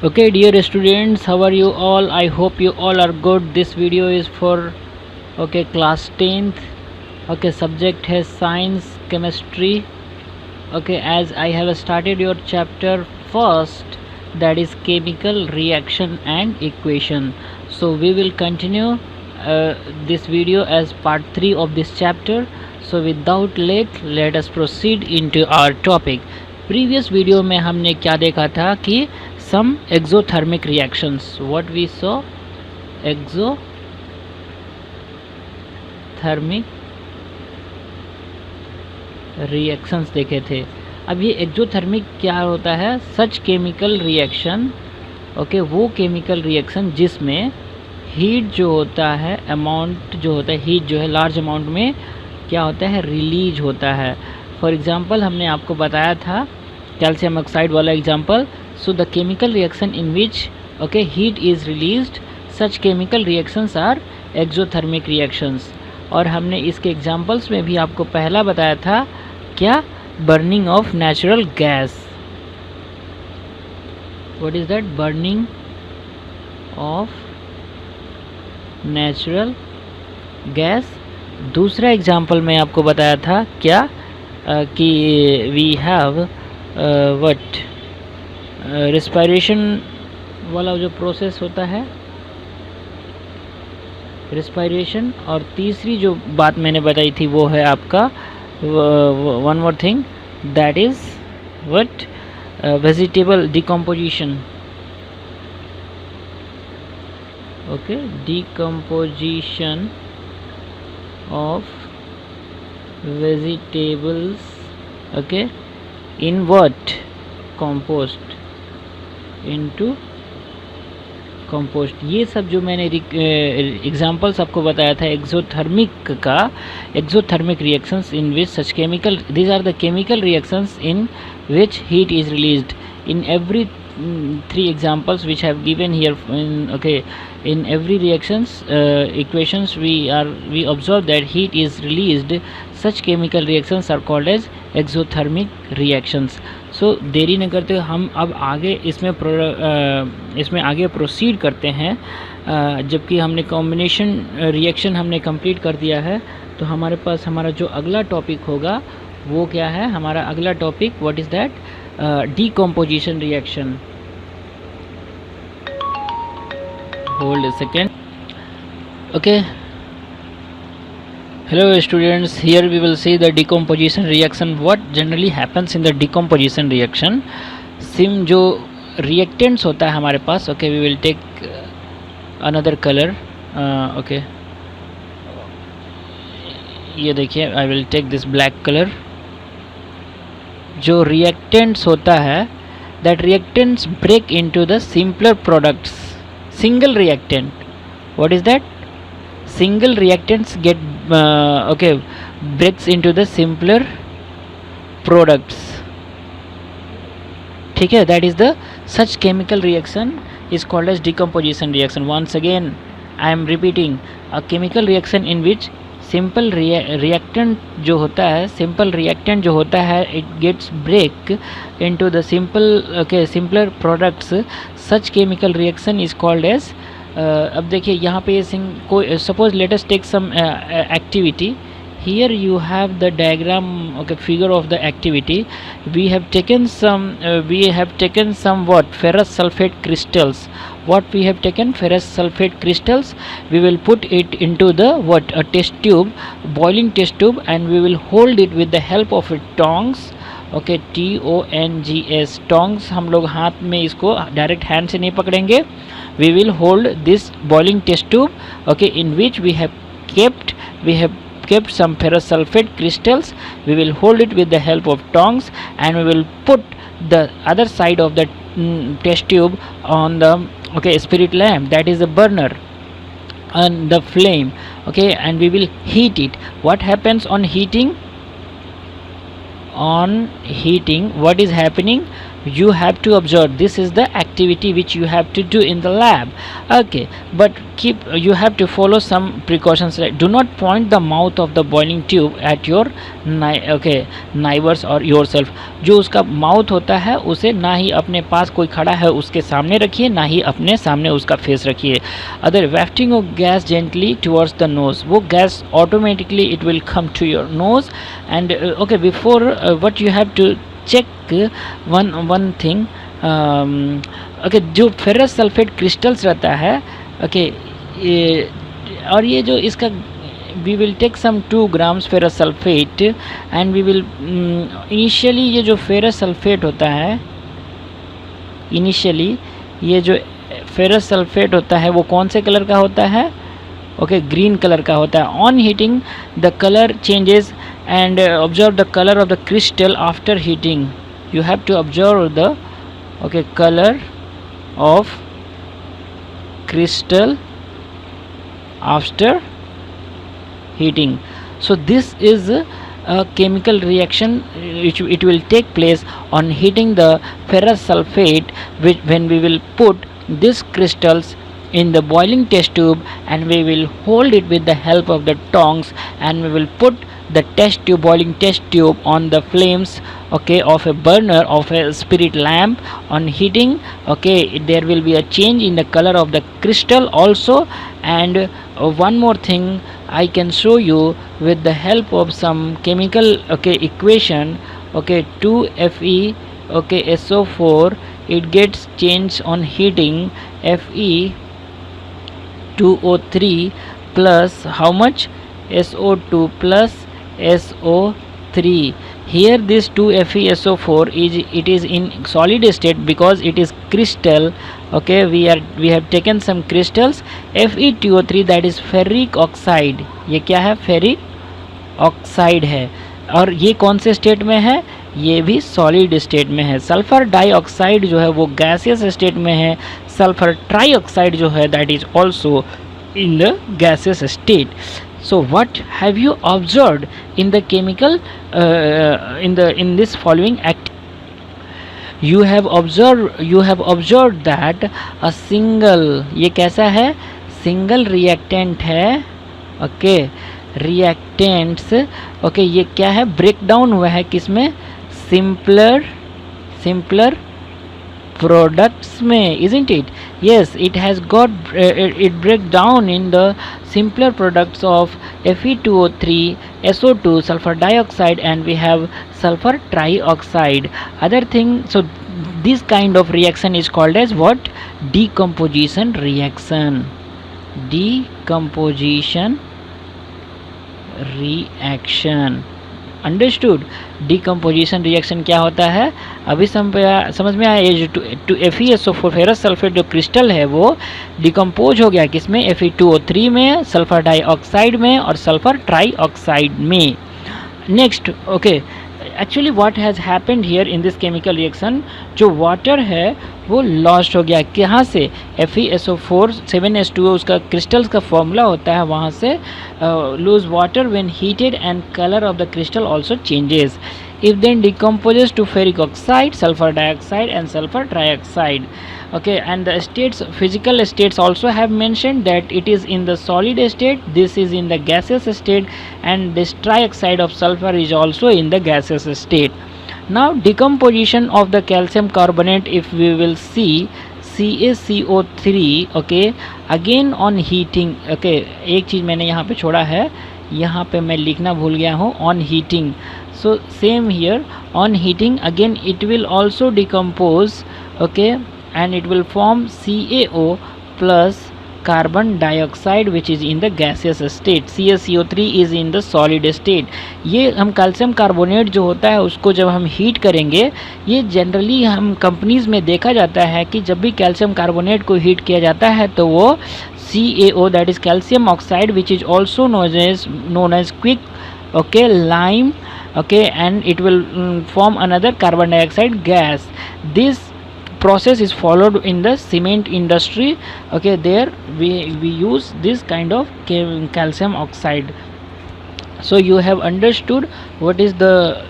Okay, dear students, how are you all? I hope you all are good. This video is for class 10th. Okay, subject has science, chemistry. Okay, as I have started your chapter first, that is chemical reaction and equation. So we will continue this video as part 3 of this chapter. So without late, let us proceed into our topic. Previous video में हमने क्या देखा था कि some exothermic reactions. What we saw? Exothermic reactions देखे थे. अब ये एक्जोथर्मिक क्या होता है? सच केमिकल रिएक्शन, ओके, वो केमिकल रिएक्शन जिसमें हीट जो होता है, अमाउंट जो होता है, हीट जो है लार्ज अमाउंट में क्या होता है, रिलीज होता है. फॉर एग्जांपल हमने आपको बताया था कैल्शियम ऑक्साइड वाला example. So the chemical reaction in which okay heat is released, such chemical reactions are exothermic reactions. और हमने इसके एग्जांपल्स में भी आपको पहला बताया था क्या? Burning of natural gas. What is that? Burning of natural gas. दूसरा एग्जांपल में आपको बताया था क्या? कि वी हैव व्हाट रिस्पायरेशन वाला जो प्रोसेस होता है, रिस्पायरेशन. और तीसरी जो बात मैंने बताई थी वो है आपका one more thing, that is what vegetable decomposition. Okay, decomposition of vegetables, okay, in what? Compost, into compost. ये सब जो मैंने एग्जांपल्स आपको बताया था एक्सोथर्मिक का, exothermic reactions in which such chemical, these are the chemical reactions in which heat is released. In every 3 examples which I have given here in every reactions equations we observe that heat is released. Such chemical reactions are called as exothermic reactions. सो देरी न करते हम अब आगे इसमें आगे proceed करते हैं. जबकि हमने कॉम्बिनेशन रिएक्शन हमने कंप्लीट कर दिया है, तो हमारे पास हमारा जो अगला टॉपिक होगा वो क्या है? हमारा अगला topic what is that? decomposition reaction. Hold a second. Okay, hello students, here we will see the decomposition reaction. What generally happens in the decomposition reaction? SIM जो reactants होता है हमारे पास, okay, we will take another color. Okay, ये देखिए, I will take this black color. जो reactants होता है, that reactants break into the simpler products. Single reactant, what is that? Single reactants get okay breaks into the simpler products. ठीक है, that is the such chemical reaction is called as decomposition reaction. Once again I am repeating, a chemical reaction in which simple reactant जो होता है, simple reactant जो होता है, it gets break into the simpler products. Such chemical reaction is called as. अब देखिए यहाँ पे कोई suppose let us take some activity. Here you have the diagram, okay, figure of the activity. We have taken some what? Ferrous sulfate crystals. What we have taken? Ferrous sulfate crystals. We will put it into the what? A test tube, boiling test tube, and we will hold it with the help of tongs. Okay, TONGS, tongs. हम लोग हाथ में इसको direct hand से नहीं पकड़ेंगे. We will hold this boiling test tube, okay, in which we have kept some ferrous sulfate crystals. We will hold it with the help of tongs, and we will put the other side of the test tube on the spirit lamp, that is the burner, and the flame, okay, and we will heat it. What happens on heating? What is happening? you have to observe. This is the activity which you have to do in the lab. Okay, but you have to follow some precautions, like do not point the mouth of the boiling tube at your neighbors or yourself. जो उसका mouth होता है उसे ना ही अपने पास कोई खड़ा है उसके सामने रखिए, ना ही अपने सामने उसका फेस रखिए. Other wafting of gas gently towards the nose, वो gas automatically it will come to your nose. And okay, before what you have to check one thing. Okay, जो फेरस सल्फेट क्रिस्टल्स रहता है, okay, और ये जो इसका we will take some 2 grams ferrous sulphate and we will initially ये जो ferrous sulphate होता है, इनिशियली ये जो फेरस सल्फेट होता है वो कौन से कलर का होता है? ओके, ग्रीन कलर का होता है. On heating the colour changes and observe the color of the crystal after heating. You have to observe the color of crystal after heating. So this is a chemical reaction which it will take place on heating the ferrous sulfate, which when we will put these crystals in the boiling test tube and we will hold it with the help of the tongs, and we will put the boiling test tube on the flames, okay, of a burner of a spirit lamp. On heating, okay, there will be a change in the color of the crystal also. And one more thing I can show you with the help of some chemical equation. 2Fe SO4, it gets changed on heating. Fe2O3 plus how much? SO2 plus SO3. Here this 2FeSO4 is in solid state because it is crystal. Okay, we have taken some crystals. Fe2O3, that is ferric oxide. ये क्या है? Ferric oxide है. और ये कौन से state में है? ये भी सॉलिड स्टेट में है. सल्फर डाइऑक्साइड जो है वो गैसियस स्टेट में है. सल्फर ट्राइऑक्साइड जो है that is also in the gaseous state. So what have you observed in the chemical in this following act? You have observed that a single, ये कैसा है? सिंगल रिएक्टेंट है. Okay, reactants, okay, ये क्या है? Break down हुआ है किसमें? सिंपलर products में, isn't it? Yes, it has got it break down in the simpler products of Fe2O3, SO2, sulfur dioxide, and we have sulfur trioxide. Other thing, so this kind of reaction is called as what? Decomposition reaction. Decomposition reaction. Understood. Decomposition reaction क्या होता है? अभी समझ में आया. ये जो FeSO4 ferrous sulphate जो क्रिस्टल है वो डिकम्पोज हो गया किसमें? Fe2O3 में, सल्फर डाइऑक्साइड में और सल्फर ट्राइऑक्साइड में. Next, okay, actually what has happened here in this chemical reaction, जो वाटर है वो लॉस्ट हो गया. कहाँ से? FeSO4 7H2O उसका क्रिस्टल्स का फॉर्मूला होता है, वहाँ से loose water when heated and colour of the crystal also changes. It then decomposes to ferric oxide, sulfur dioxide and sulfur trioxide. Okay, and the states, physical states also have mentioned that it is in the solid state, this is in the gaseous state, and this trioxide of sulfur is also in the gaseous state. Now decomposition of the calcium carbonate, if we will see CaCO3, okay, again on heating. Okay, एक चीज़ मैंने यहाँ पे छोड़ा है, यहाँ पे मैं लिखना भूल गया हूँ, on heating. So same here, on heating again it will also decompose, okay, and it will form CaO plus carbon dioxide which is in the gaseous state. CaCO3 is in the solid state. ये हम calcium carbonate जो होता है उसको जब हम heat करेंगे, ये जनरली हम कंपनीज़ में देखा जाता है कि जब भी कैल्शियम कार्बोनेट को हीट किया जाता है तो वो CaO, that is calcium oxide, which is also known as quick, okay, lime, okay, and it will form another carbon dioxide gas. This process is followed in the cement industry. Okay, there we use this kind of calcium oxide. So you have understood what is the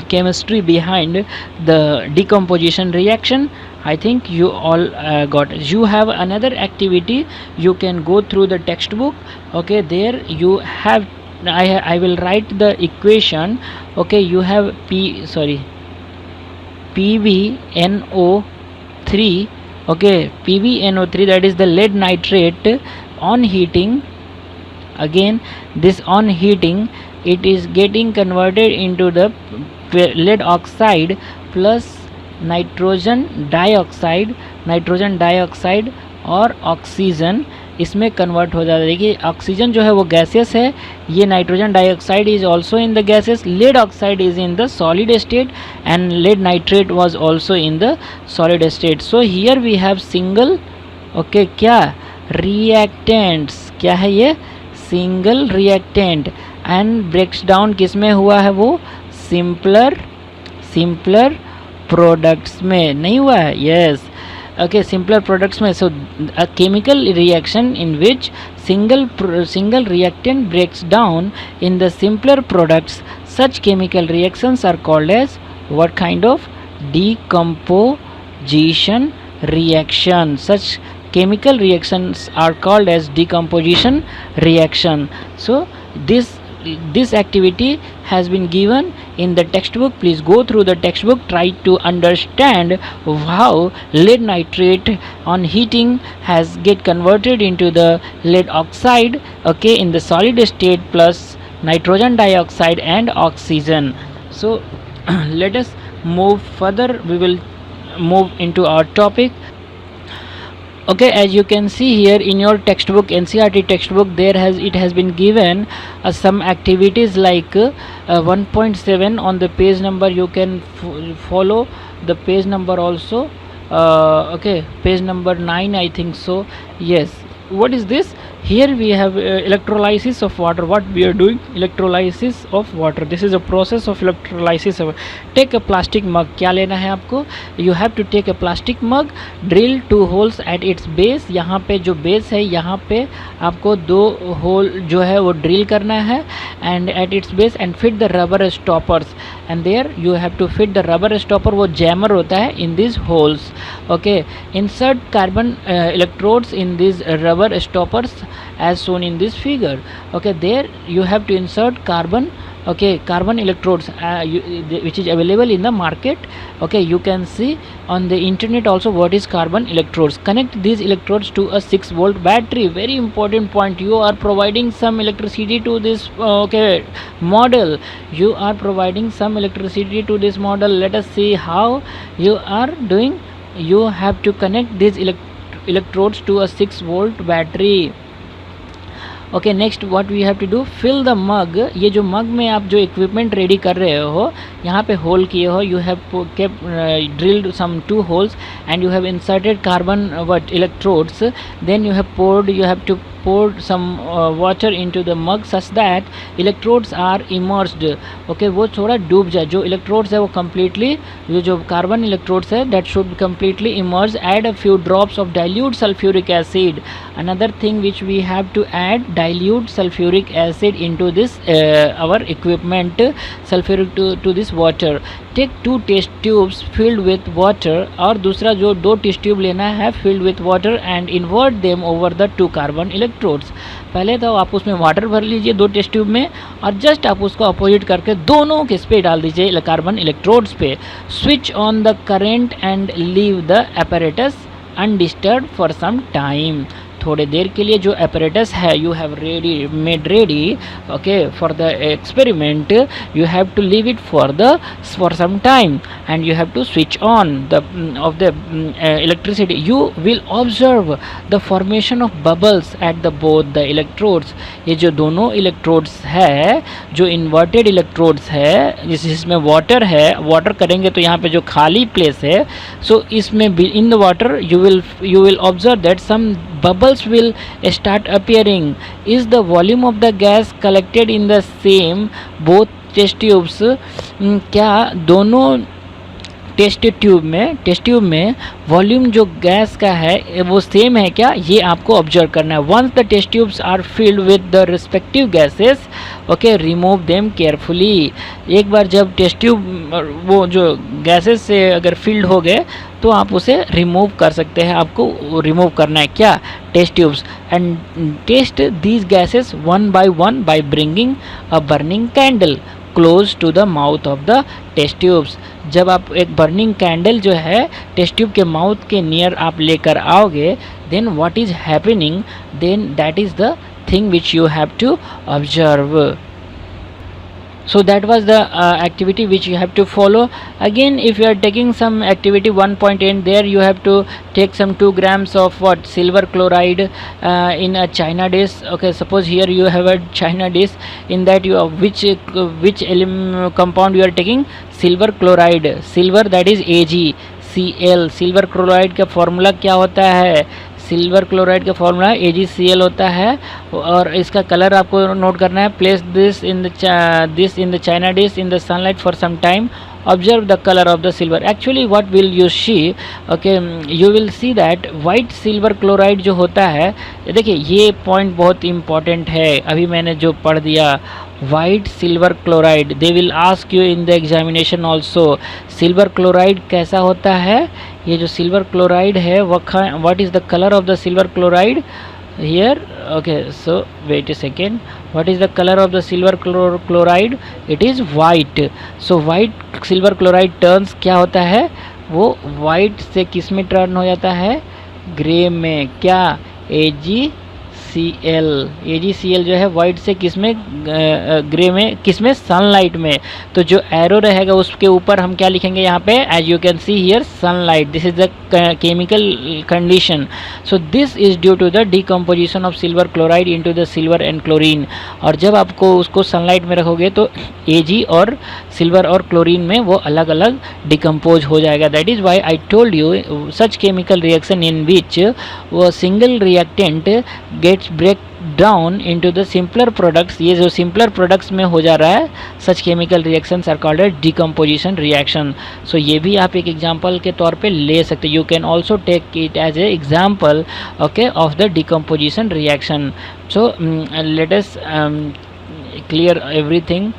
chemistry behind the decomposition reaction. I think you all got it. You have another activity, you can go through the textbook. Okay, there you have, I will write the equation. Okay, you have PbNO3. okay, PbNO3, that is the lead nitrate. On heating, again this on heating, it is getting converted into the lead oxide plus nitrogen dioxide और oxygen इसमें convert हो जाता है. देखिए oxygen जो है वो gases है, ये nitrogen dioxide is also in the gases, lead oxide is in the solid state and lead nitrate was also in the solid state. So here we have single, okay, क्या reactants, क्या है ये, single reactant, and breaks down किस में हुआ है, वो simpler products में नहीं हुआ है. यस, ओके, सिंपलर प्रोडक्ट्स में. So a chemical reaction in which single reactant breaks down in the simpler products, such chemical reactions are called as what kind of decomposition reaction. Such chemical reactions are called as decomposition reaction. So this activity has been given in the textbook. Please go through the textbook, try to understand how lead nitrate on heating has get converted into the lead oxide, okay, in the solid state plus nitrogen dioxide and oxygen. So let us move further. We will move into our topic. Okay, as you can see here in your textbook, NCERT textbook, it has been given some activities like 1.7 on the page number. You can follow the page number also. Okay, page number 9 I think so. Yes, what is this? Here we have electrolysis of water. What we are doing? Electrolysis of water. This is a process of electrolysis. Take a plastic mug. क्या लेना है आपको? You have to take a plastic mug, drill 2 holes at its base. यहाँ पे जो base है, यहाँ पे आपको 2 होल जो है वो ड्रिल करना है, and at its base and fit the rubber stoppers. And there you have to fit the rubber stopper. वो jammer होता है in these holes. Okay, insert carbon electrodes in these rubber stoppers as shown in this figure. Okay, there you have to insert carbon electrodes which is available in the market. Okay, you can see on the internet also what is carbon electrodes. Connect these electrodes to a 6-volt battery. Very important point. You are providing some electricity to this model. You are providing some electricity to this model. Let us see how you are doing. You have to connect these electrodes to a 6-volt battery. Okay, next what we have to do, fill the mug. ये जो मग में आप जो equipment ready कर रहे हो, यहाँ पे होल किए हो, you have kept drilled some 2 holes and you have inserted carbon electrodes. Then you have to pour some water into the mug such that electrodes are immersed. Okay, वो थोड़ा डूब जाए. जो electrodes है वो completely, जो carbon electrodes है, that should completely immerse. Add a few drops of dilute sulfuric acid. Another thing which we have to add, dilute sulfuric acid into this our equipment, sulfuric to this water. Take 2 test tubes filled with water. और दूसरा जो 2 test tube लेना है filled with water and invert them over the 2 carbon electrodes. पहले तो आप उसमें water भर लीजिए 2 टेस्ट ट्यूब में, और जस्ट आप उसको अपोजिट करके दोनों किस पे डाल दीजिए, कार्बन इलेक्ट्रोड्स पे. Switch on the current and leave the apparatus undisturbed for some time. थोड़े देर के लिए जो apparatus है you have made ready, okay, for the experiment, you have to leave it for some time and you have to switch on the electricity. You will observe the formation of bubbles at both the electrodes. ये जो दोनों electrodes है, जो inverted electrodes है, जिसमें water है, water करेंगे तो यहाँ पे जो खाली place है, so इसमें in the water you will observe that some bubbles will start appearing. Is the volume of the gas collected in the same both test tubes? क्या दोनों टेस्ट ट्यूब में वॉल्यूम जो गैस का है वो same है क्या, ये आपको ऑब्जर्व करना है। Once the test tubes are filled with the respective gases, okay, remove them carefully. एक बार जब टेस्ट ट्यूब वो जो गैसेस से अगर फिल्ड हो गए तो आप उसे रिमूव कर सकते हैं। आपको रिमूव करना है क्या, test tubes, and test these gases one by bringing a burning candle close to the mouth of the test tubes. जब आप एक बर्निंग कैंडल जो है टेस्ट ट्यूब के माउथ के नियर आप लेकर आओगे, then what is happening, then that is the thing which you have to observe. So that was the activity which you have to follow. Again, if you are taking some activity 1.8, there you have to take some 2 grams of what, silver chloride in a china dish. Okay, suppose here you have a china dish, in that you have which compound you are taking, silver chloride, silver that is AgCl। Silver chloride का formula क्या होता है, silver chloride का formula AgCl होता है, और इसका colour आपको नोट करना है। Place this in the china dish in the sunlight for some time, observe the colour of the silver. Actually what will you see, okay, you will see that white silver chloride जो होता है, देखिए ये point बहुत important है, अभी मैंने जो पढ़ दिया, white silver chloride, they will ask you in the examination also, silver chloride कैसा होता है, ये जो सिल्वर क्लोराइड है what is the colour of the silver chloride here, okay, so wait a second, what is the colour of the silver chloride, it is white. So white silver chloride turns क्या होता है, वो white से किस में turn हो जाता है, ग्रे में, क्या, AgCl जो है वाइट से किस में, ग्रे में, किस में, सनलाइट में। तो जो एरो रहेगा उसके ऊपर हम क्या लिखेंगे यहाँ पे, as you can see here sunlight, this is the chemical condition. So this is due to the decomposition of silver chloride into the silver and chlorine. और जब आपको उसको सनलाइट में रखोगे तो Ag और सिल्वर और क्लोरीन में वो अलग अलग डिकम्पोज हो जाएगा। That is why I told you such chemical reaction in which वो single reactant gets break down into the simpler products, ये जो सिंपलर प्रोडक्ट्स में हो जा रहा है, such chemical reactions are called as decomposition reaction. So ये भी आप एक एग्जांपल के तौर पे ले सकते, you can also take it as a example, okay, of the decomposition reaction. So let us clear everything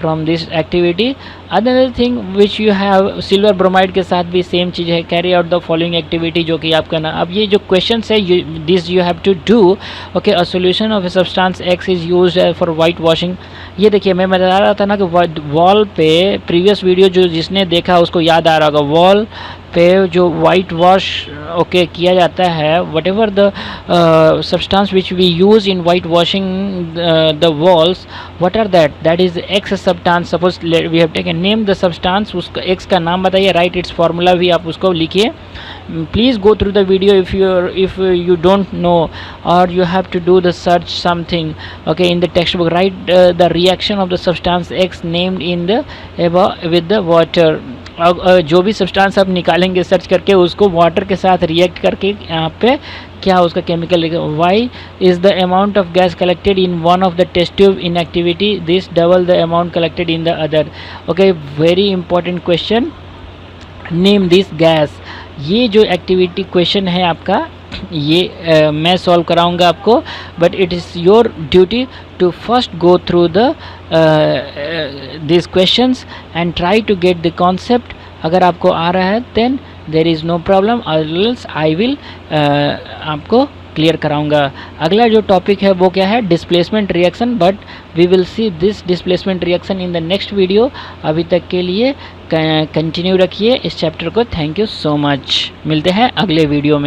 from this activity. Another thing which you have, silver bromide के साथ भी सेम चीज़ है, carry out the following activity, जो कि आप करना। अब ये जो क्वेश्चन है, this you have to do, okay, a solution of a substance X is used for white washing. ये देखिए मैं बता रहा था ना कि वॉल पे, प्रीवियस वीडियो जो जिसने देखा उसको याद आ रहा होगा, वॉल पे जो वाइट वॉश ओके किया जाता है, whatever the substance which we use in white washing the walls, what are that is X substance. Suppose we have taken name the substance, उसका एक्स का नाम बताइए, राइट इट्स फार्मूला भी आप उसको लिखिए। Please go through the video if you don't know, or you have to do the search something, okay, in the textbook. Write the reaction of the substance X named in the above with the water. जो भी substance आप निकालेंगे search करके, उसको water के साथ react करके यहाँ पे क्या उसका केमिकल लिखा। Why is the amount of gas collected in one of the test tube in activity this double the amount collected in the other. Okay, very important question, name this gas. ये जो activity question है आपका, ये मैं solve कराऊंगा आपको, but it is your duty to first go through the this questions and try to get the concept. अगर आपको आ रहा है then there is no problem, otherwise I will आपको क्लियर कराऊंगा। अगला जो टॉपिक है वो क्या है, displacement reaction, but we will see this displacement reaction in the next video. अभी तक के लिए कंटिन्यू रखिए इस चैप्टर को। थैंक यू सो मच, मिलते हैं अगले वीडियो में।